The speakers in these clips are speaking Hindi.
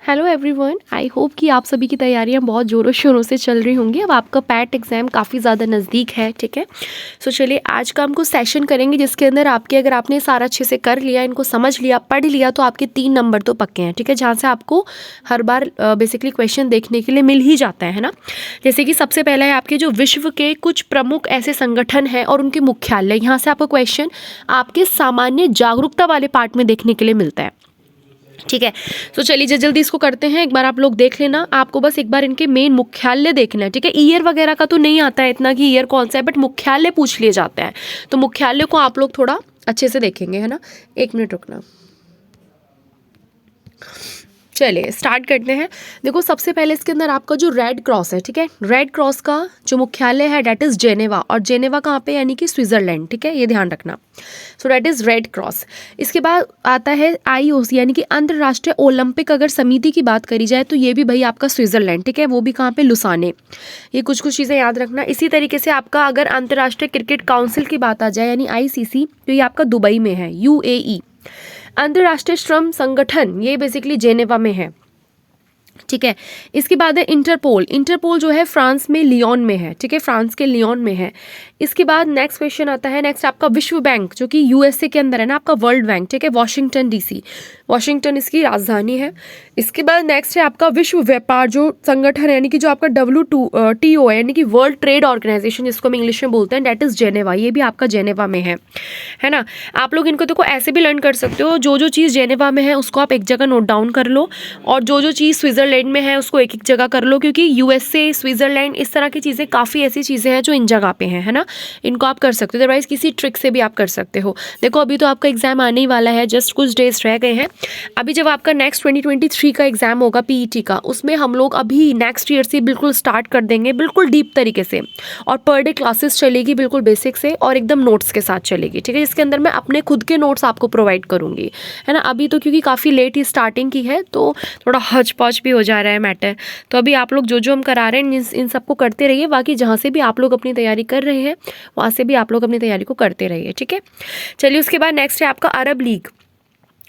हेलो एवरीवन, आई होप कि आप सभी की तैयारियां बहुत ज़ोरों शोरों से चल रही होंगी। अब आपका पैट एग्ज़ाम काफ़ी ज़्यादा नज़दीक है, ठीक है। सो चलिए आज का हम कुछ सेशन करेंगे जिसके अंदर आपके, अगर आपने सारा अच्छे से कर लिया, इनको समझ लिया, पढ़ लिया, तो आपके 3 नंबर तो पक्के हैं, ठीक है। जहाँ से आपको हर बार बेसिकली क्वेश्चन देखने के लिए मिल ही जाता है ना। जैसे कि सबसे पहला है आपके जो विश्व के कुछ प्रमुख ऐसे संगठन हैं और उनके मुख्यालय। यहाँ से आपको क्वेश्चन आपके सामान्य जागरूकता वाले पार्ट में देखने के लिए मिलता है, ठीक है। तो चलिए जल्दी इसको करते हैं। एक बार आप लोग देख लेना, आपको बस एक बार इनके मेन मुख्यालय देखना है, ठीक है। ईयर वगैरह का तो नहीं आता है इतना कि ईयर कौन सा है, बट मुख्यालय पूछ लिए जाते हैं, तो मुख्यालय को आप लोग थोड़ा अच्छे से देखेंगे, है ना। 1 मिनट रुकना। चलिए स्टार्ट करते हैं। देखो सबसे पहले इसके अंदर आपका जो रेड क्रॉस है, ठीक है, रेड क्रॉस का जो मुख्यालय है डेट इज़ जेनेवा, और जेनेवा कहाँ पे, यानी कि स्विट्ज़रलैंड, ठीक है, ये ध्यान रखना। सो डेट इज़ रेड क्रॉस। इसके बाद आता है IOC, यानी कि अंतर्राष्ट्रीय ओलंपिक अगर समिति की बात करी जाए तो ये भी भाई आपका स्विट्ज़रलैंड, ठीक है, वो भी कहाँ पे, लुसाने। ये कुछ चीज़ें याद रखना। इसी तरीके से आपका अगर अंतर्राष्ट्रीय क्रिकेट काउंसिल की बात आ जाए यानी ICC, तो ये आपका दुबई में है, UAE। अंतर्राष्ट्रीय श्रम संगठन ये बेसिकली जेनेवा में है, ठीक है। इसके बाद है इंटरपोल। इंटरपोल जो है फ्रांस में लियोन में है, ठीक है, फ्रांस के लियोन में है। इसके बाद नेक्स्ट क्वेश्चन आता है, नेक्स्ट आपका विश्व बैंक जो कि USA के अंदर है ना, आपका वर्ल्ड बैंक, ठीक है, वाशिंगटन DC, वाशिंगटन इसकी राजधानी है। इसके बाद नेक्स्ट है आपका विश्व व्यापार जो संगठन है, यानी कि जो आपका WTO है, यानी कि वर्ल्ड ट्रेड ऑर्गेनाइजेशन जिसको हम इंग्लिश में बोलते हैं, डेट इज़ जेनेवा। ये भी आपका जेनेवा में है ना। आप लोग इनको देखो ऐसे भी लर्न कर सकते हो, जो चीज़ जेनेवा में है उसको आप एक जगह नोट डाउन कर लो, और जो चीज़ स्विट्ज़रलैंड में है उसको एक जगह कर लो, क्योंकि USA, स्विट्ज़रलैंड, इस तरह की चीज़ें, काफ़ी ऐसी चीज़ें हैं जो इन जगह पे हैं, है ना। इनको आप कर सकते हो, अदरवाइज किसी ट्रिक से भी आप कर सकते हो। देखो अभी तो आपका एग्जाम आने ही वाला है, जस्ट कुछ डेज रह गए हैं। अभी जब आपका नेक्स्ट 2023 का एग्जाम होगा PET का, उसमें हम लोग अभी नेक्स्ट ईयर से बिल्कुल स्टार्ट कर देंगे, बिल्कुल डीप तरीके से, और पर डे क्लासेस चलेगी बिल्कुल बेसिक से, और एकदम नोट्स के साथ चलेगी, ठीक है। इसके अंदर मैं अपने खुद के नोट्स आपको प्रोवाइड करूंगी, है ना। अभी तो क्योंकि काफ़ी लेट ही स्टार्टिंग की है तो थोड़ा हच पच भी हो जा रहा है मैटर, तो अभी आप लोग जो हम करा रहे हैं इन सबको करते रहिए। बाकी जहाँ से भी आप लोग अपनी तैयारी कर रहे हैं वहाँ से भी आप लोग अपनी तैयारी को करते रहिए, ठीक है। चलिए उसके बाद नेक्स्ट है आपका अरब लीग।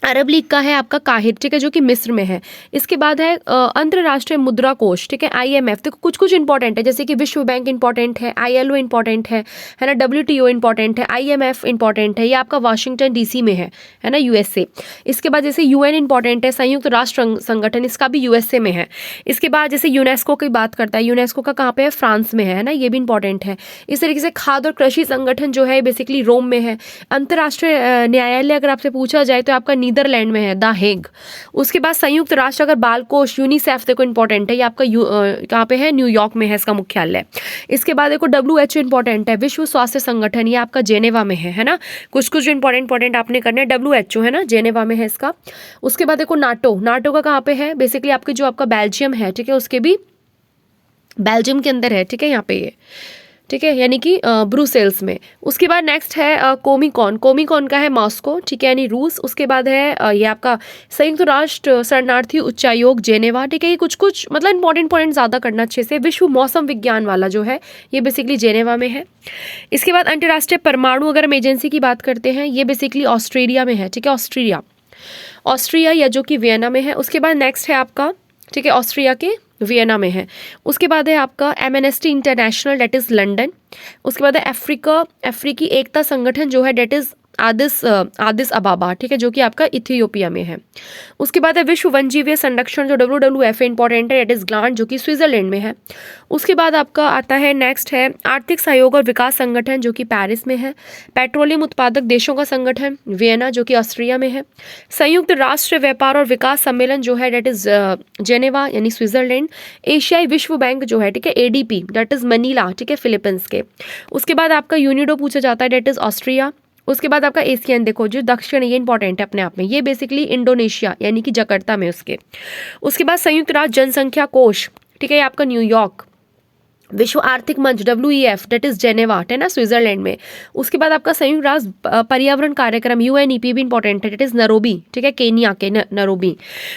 अरब लीग का है आपका काहिर, ठीक है, जो कि मिस्र में है। इसके बाद है अंतर्राष्ट्रीय मुद्रा कोष, ठीक है, IMF। देखो कुछ इंपॉर्टेंट है, जैसे कि विश्व बैंक इंपॉर्टेंट है, ILO इंपॉर्टेंट है ना, WTO इंपॉर्टेंट है, IMF इंपॉर्टेंट है, ये आपका वाशिंगटन DC में है ना, USA। इसके बाद जैसे UN इंपॉर्टेंट है, संयुक्त राष्ट्र संगठन, इसका भी USA में है। इसके बाद जैसे यूनेस्को की बात करता है, यूनेस्को का कहाँ पे है, फ्रांस में है ना, ये भी इंपॉर्टेंट है। इस तरीके से खाद्य और कृषि संगठन जो है बेसिकली रोम में है। अंतर्राष्ट्रीय न्यायालय अगर आपसे पूछा जाए तो आपका नीदरलैंड में है, द हेग। उसके बाद संयुक्त राष्ट्र अगर बाल कोष, यूनिसेफ देखो इंपॉर्टेंट है, ये आपका कहाँ पे है, न्यूयॉर्क में है इसका मुख्यालय। इसके बाद देखो WHO इंपॉर्टेंट है, विश्व स्वास्थ्य संगठन, ये आपका जेनेवा में है ना। कुछ इंपॉर्टेंट आपने करना है, WHO है ना, जेनेवा में है इसका। उसके बाद देखो नाटो का कहाँ पे है, बेसिकली आपके जो आपका बेल्जियम है, ठीक है, उसके भी बेल्जियम के अंदर है, ठीक है, यहाँ पे ये, ठीक है, यानी कि ब्रुसेल्स में। उसके बाद नेक्स्ट है कोमिकॉन का है मॉस्को, ठीक है, यानी रूस। उसके बाद है ये आपका संयुक्त राष्ट्र शरणार्थी उच्चायोग जेनेवा, ठीक है। ये कुछ मतलब इंपॉर्टेंट ज़्यादा करना अच्छे से। विश्व मौसम विज्ञान वाला जो है ये बेसिकली जेनेवा में है। इसके बाद अंतर्राष्ट्रीय परमाणु अगर हम एजेंसी की बात करते हैं, ये बेसिकली ऑस्ट्रेलिया में है, ठीक है, ऑस्ट्रिया या जो कि वियना में है। उसके बाद नेक्स्ट है आपका, ठीक है, ऑस्ट्रिया के वियना में है। उसके बाद है आपका amnesty international, that is London. उसके बाद है अफ्रीकी एकता संगठन जो है, डेट इज़ आदिस अबाबा, ठीक है, जो कि आपका इथियोपिया में है। उसके बाद है विश्व वन्यजीव संरक्षण जो WWF इंपॉर्टेंट है, डेट इज़ ग्लांड, जो कि स्विट्ज़रलैंड में है। उसके बाद आपका आता है नेक्स्ट है आर्थिक सहयोग और विकास संगठन, जो कि पेरिस में है। पेट्रोलियम उत्पादक देशों का संगठन, वियना, जो कि ऑस्ट्रिया में है। संयुक्त राष्ट्र व्यापार और विकास सम्मेलन जो है, डेट इज़ जेनेवा, यानी स्विट्ज़रलैंड। एशियाई विश्व बैंक जो है, ठीक है, ADP, डेट इज़ मनीला, ठीक है, फिलीपींस के। उसके बाद आपका यूनिडो पूछा जाता है, डेट इज़ ऑस्ट्रिया। उसके बाद आपका एशियन देखो जो दक्षिण, ये इंपॉर्टेंट है अपने आप में, ये बेसिकली इंडोनेशिया यानी कि जकार्ता में उसके। उसके बाद संयुक्त राष्ट्र जनसंख्या कोष, ठीक है, ये आपका न्यूयॉर्क। विश्व आर्थिक मंच WEF डेट इज जेनेवा है ना, स्विट्जरलैंड में। उसके बाद आपका संयुक्त राष्ट्र पर्यावरण कार्यक्रम UNEP भी इंपॉर्टेंट है, डेट इज नैरोबी, ठीक है, केनिया के नैरोबी।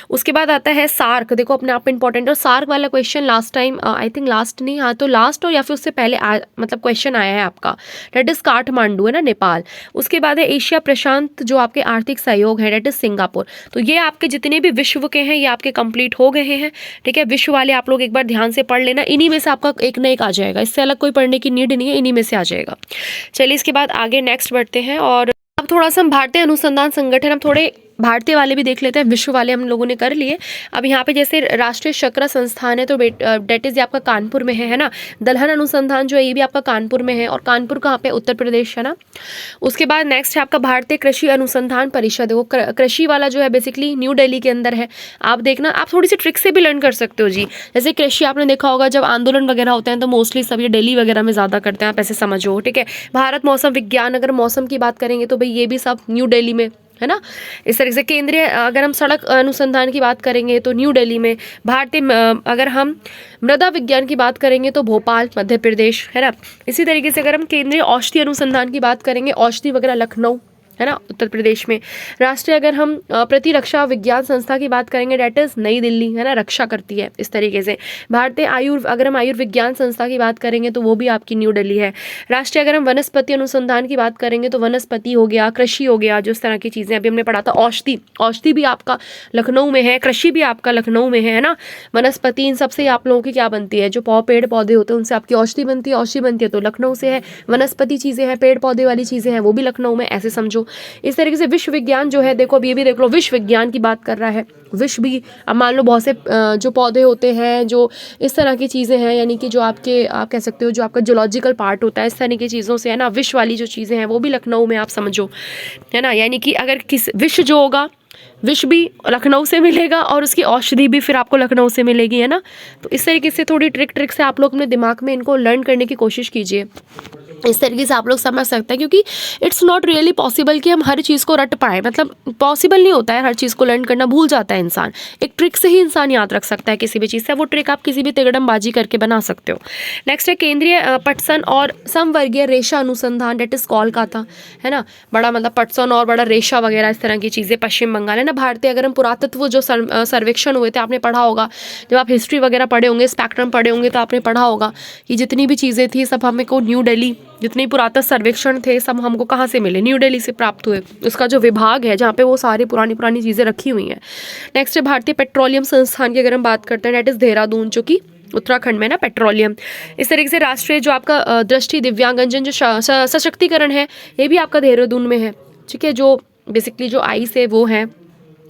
उसके बाद आता है सार्क, देखो अपने आप में इंपॉर्टेंट है। और सार्क वाला question last time, I think last नहीं, हाँ तो लास्ट और या फिर उससे पहले मतलब क्वेश्चन आया है आपका, डेट इज काठमांडू है ना, नेपाल। उसके बाद है एशिया प्रशांत जो आपके आर्थिक सहयोग है, डेट इज सिंगापुर। तो ये आपके जितने भी विश्व के हैं ये आपके कंप्लीट हो गए हैं, ठीक है। विश्व वाले आप लोग एक बार ध्यान से पढ़ लेना, इन्हीं में से आपका एक न एक आ जाएगा, इससे अलग कोई पढ़ने की नीड नहीं है, इन्हीं में से आ जाएगा। चलिए इसके बाद आगे नेक्स्ट बढ़ते हैं। और अब थोड़ा सा हम भारतीय अनुसंधान संगठन, अब थोड़े भारतीय वाले भी देख लेते हैं, विश्व वाले हम लोगों ने कर लिए। अब यहाँ पे जैसे राष्ट्रीय चक्र संस्थान है तो डेट इज आपका कानपुर में है ना। दलहन अनुसंधान जो है ये भी आपका कानपुर में है, और कानपुर कहाँ पे, उत्तर प्रदेश है ना। उसके बाद नेक्स्ट है आपका भारतीय कृषि अनुसंधान परिषद, देखो कृषि वाला जो है बेसिकली न्यू दिल्ली के अंदर है। आप देखना, आप थोड़ी सी ट्रिक से भी लर्न कर सकते हो जी। जैसे कृषि आपने देखा होगा जब आंदोलन वगैरह होते हैं तो मोस्टली सब ये दिल्ली वगैरह में ज़्यादा करते हैं, आप ऐसे समझो, ठीक है। भारत मौसम विज्ञान, अगर मौसम की बात करेंगे तो भाई ये भी सब न्यू दिल्ली में है ना। इस तरीके से केंद्रीय, अगर हम सड़क अनुसंधान की बात करेंगे तो न्यू दिल्ली में। भारतीय अगर हम मृदा विज्ञान की बात करेंगे तो भोपाल मध्य प्रदेश है ना। इसी तरीके से अगर हम केंद्रीय औषधि अनुसंधान की बात करेंगे, औषधि वगैरह लखनऊ है ना, उत्तर प्रदेश में। राष्ट्रीय अगर हम प्रतिरक्षा विज्ञान संस्था की बात करेंगे, डेट इज नई दिल्ली है ना, रक्षा करती है इस तरीके से। भारतीय अगर हम आयुर्विज्ञान संस्था की बात करेंगे तो वो भी आपकी न्यू दिल्ली है। राष्ट्रीय अगर हम वनस्पति अनुसंधान की बात करेंगे तो वनस्पति हो गया, कृषि हो गया, जो इस तरह की चीज़ें अभी हमने पढ़ा था। औषधि भी आपका लखनऊ में है, कृषि भी आपका लखनऊ में है ना। वनस्पति, इन सबसे आप लोगों की क्या बनती है, जो पेड़ पौधे होते हैं उनसे आपकी औषधि बनती है, औषधि बनती है तो लखनऊ से है। वनस्पति चीज़ें हैं, पेड़ पौधे वाली चीज़ें हैं, वो भी लखनऊ में, ऐसे समझो। इस तरीके से विश्व विज्ञान जो है, देखो अब ये भी देख लो, विश्व विज्ञान की बात कर रहा है। विश्व भी, अब मान लो बहुत से जो पौधे होते हैं, जो इस तरह की चीज़ें हैं, यानी कि जो आप कह सकते हो जो आपका जूलॉजिकल पार्ट होता है, इस तरह की चीज़ों से है ना, विश्व वाली जो चीज़ें हैं वो भी लखनऊ में, आप समझो है ना। यानी कि अगर विश्व जो होगा, विश्व भी लखनऊ से मिलेगा और उसकी औषधि भी फिर आपको लखनऊ से मिलेगी है ना। तो इस तरीके से थोड़ी ट्रिक से आप लोग अपने दिमाग में इनको लर्न करने की कोशिश कीजिए, इस तरीके से आप लोग समझ सकते हैं। क्योंकि इट्स नॉट रियली पॉसिबल कि हम हर चीज़ को रट पाएँ, मतलब पॉसिबल नहीं होता है हर चीज़ को लर्न करना, भूल जाता है इंसान। एक ट्रिक से ही इंसान याद रख सकता है किसी भी चीज़ से, वो ट्रिक आप किसी भी तिगड़मबाजी करके बना सकते हो। नेक्स्ट है केंद्रीय पटसन और समवर्गीय रेशा अनुसंधान, डेट इज कोलकाता है ना। बड़ा मतलब पटसन और बड़ा रेशा वगैरह इस तरह की चीज़ें पश्चिम बंगाल है ना। भारतीय अगर हम पुरातत्व जो सर्वेक्षण हुए थे, आपने पढ़ा होगा, जब आप हिस्ट्री वगैरह पढ़े होंगे, स्पेक्ट्रम पढ़े होंगे, तो आपने पढ़ा होगा कि जितनी भी चीज़ें थी सब हमें को न्यू दिल्ली, जितने पुरातत्व सर्वेक्षण थे सब हमको कहाँ से मिले, न्यू दिल्ली से प्राप्त हुए। उसका जो विभाग है जहाँ पे वो सारी पुरानी चीज़ें रखी हुई हैं। नेक्स्ट है भारतीय पेट्रोलियम संस्थान की अगर हम बात करते हैं, डेट इज़ देहरादून, जो कि उत्तराखंड में ना, पेट्रोलियम। इस तरीके से राष्ट्रीय जो आपका दृष्टि दिव्यांगजन जो सशक्तिकरण है, ये भी आपका देहरादून में है, ठीक है। जो बेसिकली जो आईस है वो है,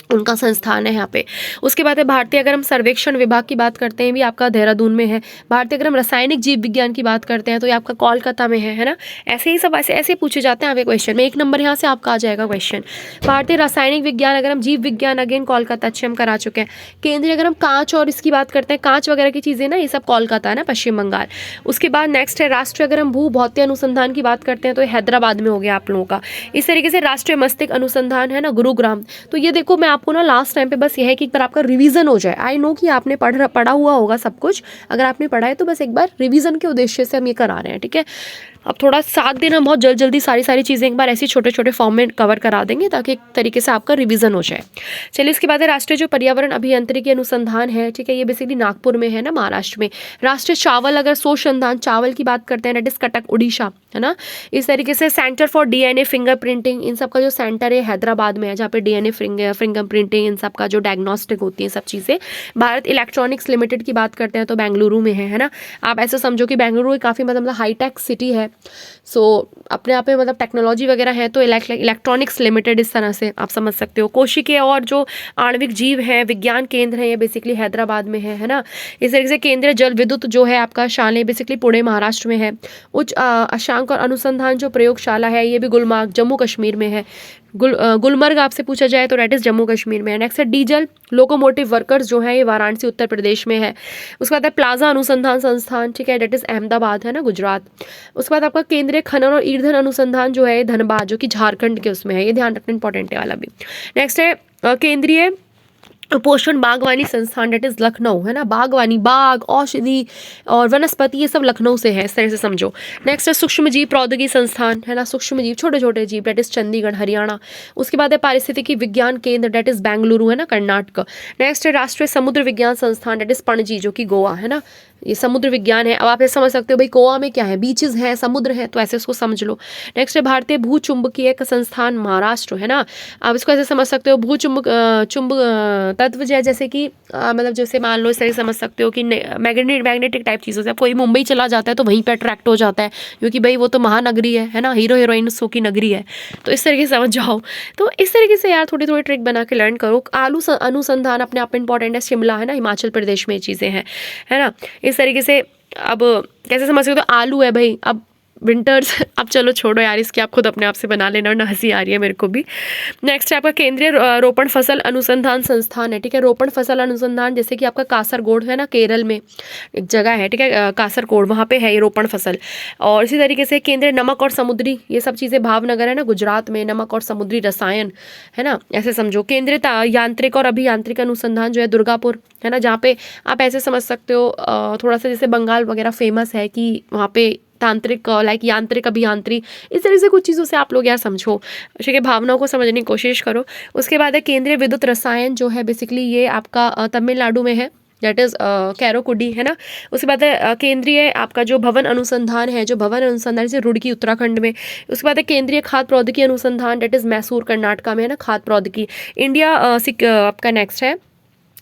उनका संस्थान है यहाँ पे। उसके बाद है भारतीय अगर हम सर्वेक्षण विभाग की बात करते हैं, भी आपका देहरादून में है। भारतीय अगर हम रासायनिक जीव विज्ञान की बात करते हैं तो ये आपका कोलकाता में है ना। ऐसे ही सब ऐसे पूछे जाते हैं आपके क्वेश्चन में, 1 नंबर यहाँ से आपका आ जाएगा क्वेश्चन। भारतीय रासायनिक विज्ञान अगर हम जीव विज्ञान, अगेन कोलकाता, अच्छे हम करा चुके हैं। केंद्रीय अगर हम कांच और इसकी बात करते हैं, कांच वगैरह की चीज़ें ना, ये सब कोलकाता है ना, पश्चिम बंगाल। उसके बाद नेक्स्ट है राष्ट्रीय अगर हम भू भौतिक अनुसंधान की बात करते हैं तो हैदराबाद में हो गया आप लोगों का। इस तरीके से राष्ट्रीय मस्तिष्क अनुसंधान है ना, गुरुग्राम। तो ये देखो, मैं आपको ना लास्ट टाइम पे बस ये है कि एक बार आपका रिवीजन हो जाए। आई नो कि आपने पढ़ा हुआ होगा सब कुछ, अगर आपने पढ़ा है तो बस एक बार रिवीजन के उद्देश्य से हम ये करा रहे हैं, ठीक है। अब थोड़ा 7 दिन हम बहुत जल्दी सारी चीज़ें एक बार ऐसे छोटे फॉर्म में कवर करा देंगे ताकि एक तरीके से आपका रिवीजन हो जाए। चलिए इसके बाद है राष्ट्रीय जो पर्यावरण अभियांत्रिकी अनुसंधान है, ठीक है, ये बेसिकली नागपुर में है ना, महाराष्ट्र में। राष्ट्रीय चावल अगर शोधसंधान चावल की बात करते हैं, डेट इज कटक, उड़ीसा है ना। इस तरीके से सेंटर फॉर DNA फिंगरप्रिंटिंग, इन सब का जो सेंटर है हैदराबाद में है, जहाँ पे DNA फिंगरप्रिंटिंग, इन सब का जो डायग्नोस्टिक होती है सब चीज़ें। भारत इलेक्ट्रॉनिक्स लिमिटेड की बात करते हैं तो बेंगलुरु में है ना। आप ऐसा समझो कि बेंगलुरु काफ़ी मतलब हाईटेक सिटी है, सो अपने आप में मतलब टेक्नोलॉजी वगैरह है, तो इलेक्ट्रॉनिक्स लिमिटेड इस तरह से आप समझ सकते हो। कोशिकीय और जो आणविक जीव है विज्ञान केंद्र है, ये बेसिकली हैदराबाद में है ना। इस तरीके से केंद्रीय जल विद्युत जो है आपका शाले, बेसिकली पुणे महाराष्ट्र में है। उच्च अक्षांक और अनुसंधान जो प्रयोगशाला है, ये भी गुलमर्ग जम्मू कश्मीर में है। गुलमर्ग आपसे पूछा जाए तो डेट इज जम्मू कश्मीर में है। नेक्स्ट है डीजल लोकोमोटिव वर्कर्स जो है, ये वाराणसी उत्तर प्रदेश में है। उसके बाद है प्लाजा अनुसंधान संस्थान, ठीक है, डेट इज अहमदाबाद है ना, गुजरात। उसके बाद आपका केंद्रीय खनन और ईंधन अनुसंधान जो है धनबाद, जो कि झारखंड के उसमें है, ये ध्यान रखना इंपॉर्टेंट है वाला भी। नेक्स्ट है केंद्रीय पोषण बागवानी संस्थान डेट इज़ लखनऊ, है ना। बागवानी, बाग, औषधि और वनस्पति, ये सब लखनऊ से है, इस तरह से समझो। नेक्स्ट है सूक्ष्म जीव प्रौद्योगिकी संस्थान, है ना, सूक्ष्म जीव, छोटे छोटे जीव, डेट इज़ चंडीगढ़, हरियाणा। उसके बाद है पारिस्थितिकी विज्ञान केंद्र, डेट इज़ बेंगलुरु, है ना, कर्नाटक। नेक्स्ट है राष्ट्रीय समुद्र विज्ञान संस्थान, डेट इज़ पणजी, जो कि गोवा, है ना। ये समुद्र विज्ञान है। अब आप ये समझ सकते हो भाई गोवा में क्या है, बीचेस हैं, समुद्र है, तो ऐसे इसको समझ लो। नेक्स्ट है भारतीय भूचुंबकीय संस्थान महाराष्ट्र, है ना। आप इसको ऐसे समझ सकते हो, चुंब तत्व जो है, जैसे कि मतलब जैसे मान लो इस तरह से समझ सकते हो कि मैग्नेटिक टाइप चीज़ों से। अब कोई मुंबई चला जाता है तो वहीं पर अट्रैक्ट हो जाता है, क्योंकि भाई वो तो महानगरी है ना, हीरो हीरोइनसों की नगरी है। तो इस तरीके से समझ जाओ। तो इस तरीके से यार थोड़ी थोड़ी ट्रिक बना के लर्न करो। आलू अनुसंधान अपने आप में इंपॉर्टेंट है, शिमला, है ना, हिमाचल प्रदेश में ये चीज़ें हैं, है ना। इस तरीके से अब कैसे समझ सकते हो, तो आलू है भाई। अब विंटर्स अब चलो छोड़ो यार, इसकी आप खुद अपने आप से बना लेना, और ना हंसी आ रही है मेरे को भी। नेक्स्ट है आपका केंद्रीय रोपण फसल अनुसंधान संस्थान है, ठीक है। रोपण फसल अनुसंधान, जैसे कि आपका कासरगोड है ना, केरल में एक जगह है, ठीक है, कासरगोड, वहाँ पे है ये रोपण फसल। और इसी तरीके से केंद्रीय नमक और समुद्री, ये सब चीज़ें भावनगर है ना, गुजरात में, नमक और समुद्री रसायन, है ना, ऐसे समझो। केंद्रीय यांत्रिक और अभियांत्रिक अनुसंधान जो है दुर्गापुर, है ना, जहाँ पे आप ऐसे समझ सकते हो थोड़ा सा जैसे बंगाल वगैरह फेमस है कि वहाँ पे तांत्रिक लाइक यांत्रिक अभियांत्रिक, इस तरह से कुछ चीज़ों से आप लोग यार समझो, ठीक है, भावनाओं को समझने की कोशिश करो। उसके बाद है केंद्रीय विद्युत रसायन, जो है बेसिकली ये आपका तमिलनाडु में है, दैट इज़ कैरोकुडी, है ना। उसके बाद है केंद्रीय आपका जो भवन अनुसंधान है, जो भवन अनुसंधान जैसे रुड़की उत्तराखंड में। उसके बाद है केंद्रीय खाद्य प्रौद्योगिकी अनुसंधान, दैट इज़ मैसूर कर्नाटका में, है ना, खाद्य प्रौद्योगिकी। इंडिया आपका नेक्स्ट है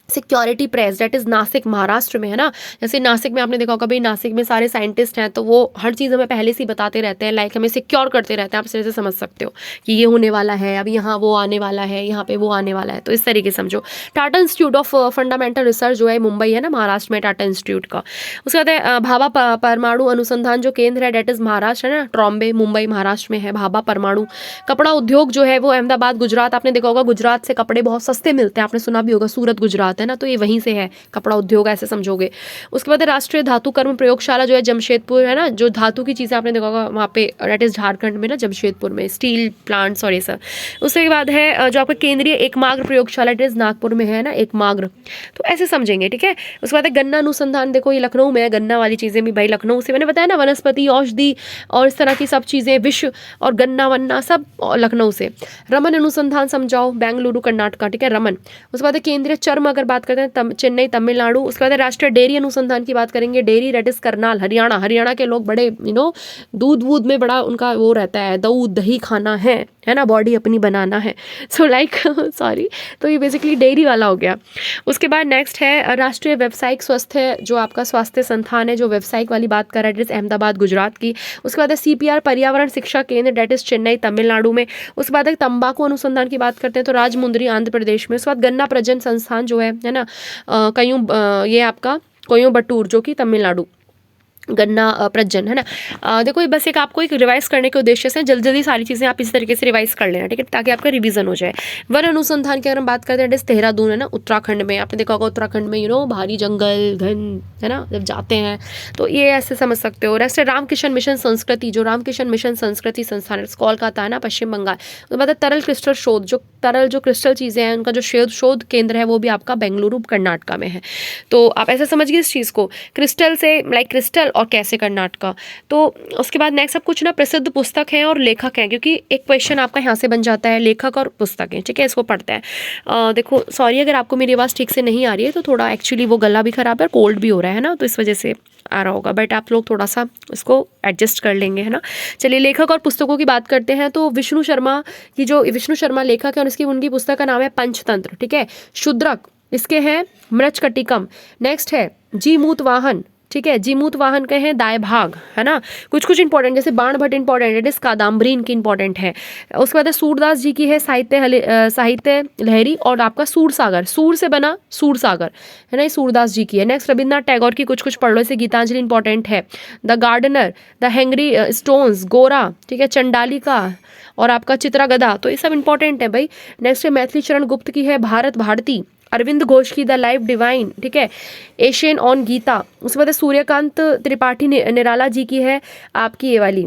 security press, that is Nashik, Maharashtra में, है ना। जैसे नासिक में आपने देखा होगा भाई, नासिक में सारे साइंटिस्ट हैं, तो वो हर चीज़ हमें पहले से ही बताते रहते हैं, लाइक हमें सिक्योर करते रहते हैं। आप इस तरह से समझ सकते हो कि ये होने वाला है, अब यहाँ वो आने वाला है, यहाँ पे वो आने वाला है, तो इस तरीके से समझो। Tata institute of fundamental research जो है मुंबई, है ना, महाराष्ट्र में, टाटा इंस्टीट्यूट का। उसके बाद है भाभा परमाणु अनुसंधान जो केंद्र है, डेट इज़ महाराष्ट्र, है ना, ट्रॉम्बे, मुंबई महाराष्ट्र में है भाभा परमाणु। कपड़ा उद्योग जो है वो अहमदाबाद, गुजरात, आपने देखा होगा गुजरात से कपड़े बहुत सस्ते मिलते हैं, आपने सुना भी होगा, सूरत गुजरात, है ना, तो ये वहीं से है कपड़ा उद्योग, ऐसे समझोगे। उसके बाद राष्ट्रीय धातु कर्म प्रयोगशाला जो है जमशेदपुर, है ना, जो धातु की चीज़ें आपने देखा होगा वहाँ पे, डेट इज़ झारखंड में ना, जमशेदपुर में, स्टील प्लांट्स और ये सब। उसके बाद है जो आपका केंद्रीय एकमाग्र प्रयोगशाला, डेट इज़ नागपुर में है ना, एकमाग्र, तो ऐसे समझेंगे, ठीक है। उसके बाद है गन्ना अनुसंधान, देखो ये लखनऊ में है, गन्ना वाली चीज़ें भी भाई लखनऊ से, मैंने बताया ना, वनस्पति, औषधि और इस तरह की सब चीज़ें, विश्व और गन्ना वन्ना सब लखनऊ से। रमन अनुसंधान समझाओ, बेंगलुरु कर्नाटका, ठीक है, रमन। उसके बाद केंद्रीय चर्म अगर बात करते हैं चेन्नई तमिलनाडु। उसके बाद राष्ट्रीय डेयरी अनुसंधान की बात करेंगे, dairy, that is Karnal, Haryana. Haryana के लोग बड़े दूध वूध में बड़ा उनका वो रहता है, दूध दही खाना है ना, बॉडी अपनी बनाना है, सो लाइक सॉरी, तो ये बेसिकली डेयरी वाला हो गया। उसके बाद नेक्स्ट है राष्ट्रीय व्यावसायिक स्वास्थ्य, जो आपका स्वास्थ्य संस्थान है, जो व्यावसायिक वाली बात कर रहा है, डेट इज अहमदाबाद, गुजरात की। उसके बाद है CPR पर्यावरण शिक्षा केंद्र, डेट इज चेन्नई तमिलनाडु में। उसके बाद तंबाकू अनुसंधान की बात करते हैं तो राजमुंदरी, आंध्र प्रदेश में। उसके बाद गन्ना प्रजन संस्थान जो है ना, ये आपका कोयम्बटूर, जो कि तमिलनाडु, गन्ना प्रजन, है ना। देखो ये बस एक आपको एक रिवाइज करने के उद्देश्य से जल्दी जल्दी सारी चीज़ें आप इस तरीके से रिवाइज कर लेना, ठीक है, ताकि आपका रिवीजन हो जाए। वन अनुसंधान की अगर हम बात करते हैं, देहरादून, है ना, उत्तराखंड में, आपने देखा होगा उत्तराखंड में भारी जंगल घन, है ना, जब जाते हैं तो ये ऐसे समझ सकते हो। रेस्ट रामकिशन मिशन संस्कृति, जो रामकिशन मिशन संस्कृति संस्थान कोलकाता, है ना, पश्चिम बंगाल। उसके बाद तरल क्रिस्टल शोध, जो तरल जो क्रिस्टल चीज़ें हैं उनका जो शोध केंद्र है वो भी आपका बेंगलुरु कर्नाटका में है। तो आप ऐसे समझिए इस चीज़ को, क्रिस्टल से लाइक क्रिस्टल और कैसे कर्नाटका। तो उसके बाद नेक्स्ट सब कुछ ना प्रसिद्ध पुस्तक हैं और लेखक हैं, क्योंकि एक क्वेश्चन आपका यहाँ से बन जाता है, लेखक और पुस्तकें, ठीक है, इसको पढ़ते हैं। देखो सॉरी अगर आपको मेरी आवाज़ ठीक से नहीं आ रही है, तो थोड़ा एक्चुअली वो गला भी खराब है, कोल्ड भी हो रहा है ना, तो इस वजह से आ रहा होगा, बट आप लोग थोड़ा सा इसको एडजस्ट कर लेंगे, है ना। चलिए लेखक और पुस्तकों की बात करते हैं, तो विष्णु शर्मा की, जो विष्णु शर्मा लेखक है, और उनकी पुस्तक का नाम है पंचतंत्र, ठीक है। शूद्रक इसके हैं मृच्छकटिकम। नेक्स्ट है जीमूत वाहन, ठीक है, जीमूत वाहन के हैं दाय भाग, है ना। कुछ कुछ इंपॉर्टेंट जैसे बाण भट्ट इंपॉर्टेंट है, इस कादम्बरी इनकी इंपॉर्टेंट है। उसके बाद सूरदास जी की है साहित्य लहरी, और आपका सूर सागर, सूर से बना सूर सागर, है ना, ये सूरदास जी की है। नेक्स्ट रविन्द्रनाथ टैगोर की कुछ कुछ पढ़ लो, जैसे गीतांजलि इंपॉर्टेंट है, the gardener, the hungry stones, Gora, ठीक है, चंडालिका और आपका चित्रागदा, तो ये सब इंपॉर्टेंट है भाई। नेक्स्ट है मैथिली चरण गुप्त की है भारत भारती, अरविंद घोष की द लाइफ डिवाइन, ठीक है, एशियन ऑन गीता। उसके बाद सूर्यकांत त्रिपाठी निराला जी की है आपकी ये वाली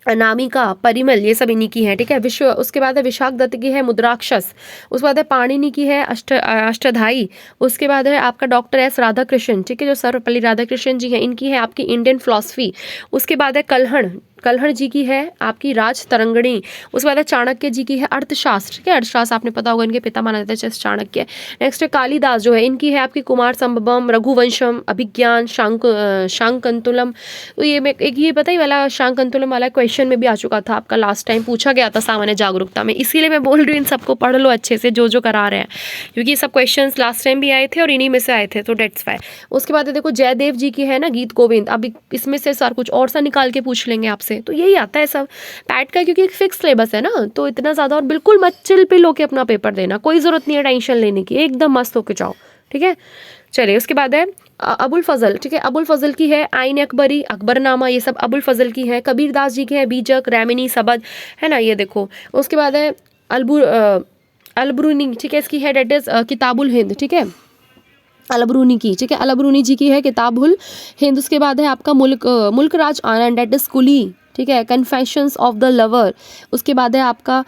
अनामिका, परिमल, ये सब इन्हीं की है, ठीक है। विश्व, उसके बाद है विशाख दत्त की है मुद्राक्षस, उसके बाद है पाणिनि की है अष्टधाई, उसके बाद है आपका डॉक्टर एस राधाकृष्णन, ठीक है, जो सर्वपल्ली राधाकृष्णन जी हैं, इनकी है आपकी इंडियन फिलॉसफी। उसके बाद है कल्हण, कल्हण जी की है आपकी राज तरंगिणी। उसके बाद है चाणक्य जी की है अर्थशास्त्र, ठीक है, अर्थशास्त्र आपने पता होगा इनके पिता माना जाता है चाणक्य। नेक्स्ट है कालिदास जो है, इनकी है आपकी कुमार संभवम, रघुवंशम, अभिज्ञान, शांकंतुलम। तो ये मैं एक ये पता ही वाला शांकंतुलम वाला क्वेश्चन में भी आ चुका था आपका, लास्ट टाइम पूछा गया था सामान्य जागरूकता में, इसीलिए मैं बोल रही हूँ इन सबको पढ़ लो अच्छे से जो करा रहे हैं, क्योंकि ये सब क्वेश्चन लास्ट टाइम भी आए थे और इन्हीं में से आए थे, तो डेट्स वाई। उसके बाद देखो जयदेव जी की है ना गीत गोविंद, अब इसमें से सर कुछ और सा निकाल के पूछ लेंगे आपसे, तो यही आता है सब पैट का, क्योंकि एक फिक्स सिलेबस है ना, तो इतना ज़्यादा, और बिल्कुल मत चिल पिल होके अपना पेपर देना, कोई ज़रूरत नहीं है टेंशन लेने की, एकदम मस्त होके जाओ, ठीक है। चलिए उसके बाद है अबुल फजल, ठीक है, अबुल फजल की है आइन अकबरी, अकबरनामा, ये सब अबुल फजल की है। कबीर दास जी की है बीजक, रैमिनी, सबद, है ना, ये देखो। उसके बाद है अलबरूनी, ठीक है, इसकी है डेट इज किताबुल हिंद, ठीक है, अलबरूनी की, ठीक है, अलबरूनी जी की है किताबुल हिंद। उसके बाद है आपका मुल्क राज आनंद, डेट इज कुली, ठीक है, कन्फेशंस ऑफ द लवर। उसके बाद है आपका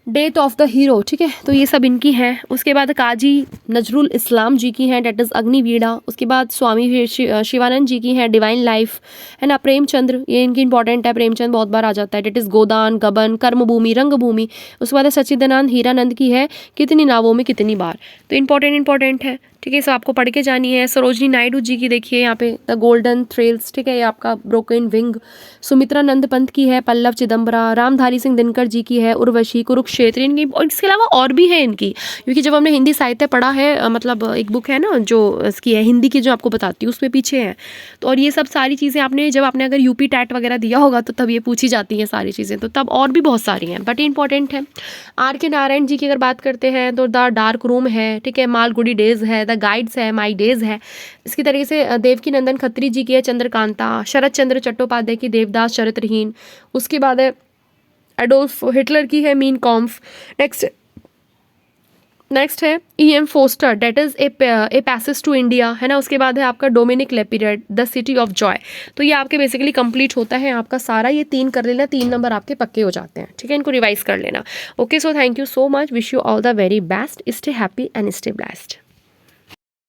डेथ ऑफ द हीरो, ठीक है, तो ये सब इनकी हैं। उसके बाद काजी नजरुल इस्लाम जी की हैं, डेट इज़ अग्निवीणा। उसके बाद स्वामी शिवानंद जी की हैं डिवाइन लाइफ, है ना। प्रेमचंद्र, ये इनकी इंपॉर्टेंट है, प्रेमचंद बहुत बार आ जाता है, डेट इज़ गोदान, गबन, कर्मभूमि, रंगभूमि। उसके बाद है सच्चिदानंद हीरानंद की है कितनी नावों में कितनी बार, तो इंपॉर्टेंट है, ठीक है, सब आपको पढ़ के जानी है। सरोजनी नायडू जी की देखिए यहाँ पे द गोल्डन थ्रेल्स, ठीक है, ये आपका ब्रोकन विंग। सुमित्रा नंद पंत की है पल्लव चिदम्बरा। रामधारी सिंह दिनकर जी की है उर्वशी, कुरुक्षेत्र, इनकी, और इसके अलावा और भी है इनकी, क्योंकि जब हमने हिंदी साहित्य पढ़ा है, मतलब एक बुक है ना जो इसकी है हिंदी की, जो आपको बताती हूँ, उसमें पीछे है, तो और ये सब सारी चीज़ें आपने, जब आपने अगर यूपी टैट वगैरह दिया होगा तो तब ये पूछी जाती हैं सारी चीज़ें, तो तब और भी बहुत सारी हैं, बट इंपॉर्टेंट है। आर के नारायण जी की अगर बात करते हैं तो द डार्क रूम है, ठीक है, मालगुडी डेज है, द गाइड्स है, माई डेज है। इसकी तरीके से देवकी नंदन खत्री जी की है चंद्रकांता। शरद चंद्र चट्टोपाध्याय की देवदास चरित्रहीन। उसके बाद है एडोल्फ हिटलर की है मीन कॉम्फ। नेक्स्ट है E.M. Forster, that is a passage to India, है ना। उसके बाद है आपका Dominique Lapierre, the city of joy. तो ये आपके बेसिकली कंप्लीट होता है आपका सारा, ये 3 कर लेना, 3 नंबर आपके पक्के हो जाते हैं, ठीक है, इनको रिवाइज कर लेना। Okay, so thank you so much, wish you all the very best, stay happy and stay blessed.